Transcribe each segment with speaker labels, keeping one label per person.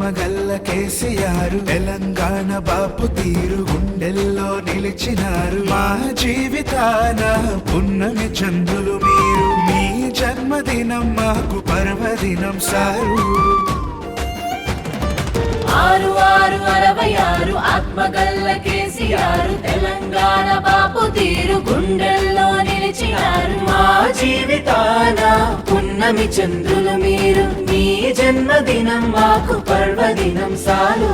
Speaker 1: ఆత్మగల్ల కేసీఆర్ తెలంగాణ బాపు తీరు గుండెల్లో నిలిచినారు మా జీవితాన పున్నమి చంద్రులు మీరు మీ జన్మదినం మాకు పర్వదినం సారు
Speaker 2: 6666 ఆత్మగల్ల కేసీఆర్ తెలంగాణ బాపు తీరు గుండెల్లో నిలిచినారు
Speaker 3: మా జీవితాన పున్నమి చంద్రులు మీరు మీ జన్మదినం మాకు పర్వదినం సాలు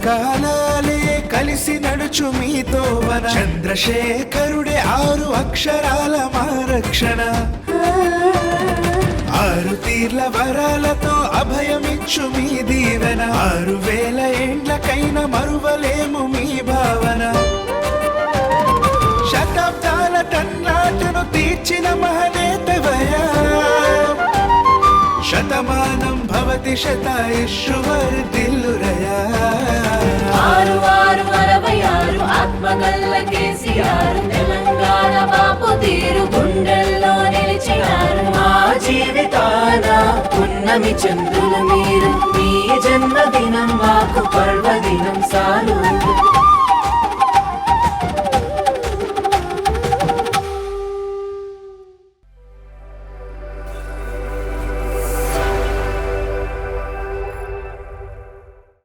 Speaker 1: కాలాలే కలిసి నడుచు మీతో వన చంద్రశేఖరుడే 6 అక్షరాల మా రక్షణ 6 తీర్ల వరాలతో అభయమిచ్చు మీ దీవెన 6000 ఏండ్లకైనా మరువలేము మీ భావన శతాబ్దాల తన్నాటను తీర్చిన మహనేతవయా శతమానం భవతి శతాయుష్వర్ధిల్లురయా
Speaker 2: 6666 ఆత్మగల్ల కేసీఆర్ తెలంగాణ బాపు తీరు గుండెల్లో నిలిచినారు
Speaker 3: మా జీవితాన పున్నమి చంద్రులు మీరు మీ జన్మదినం మాకు పర్వదినం సాలు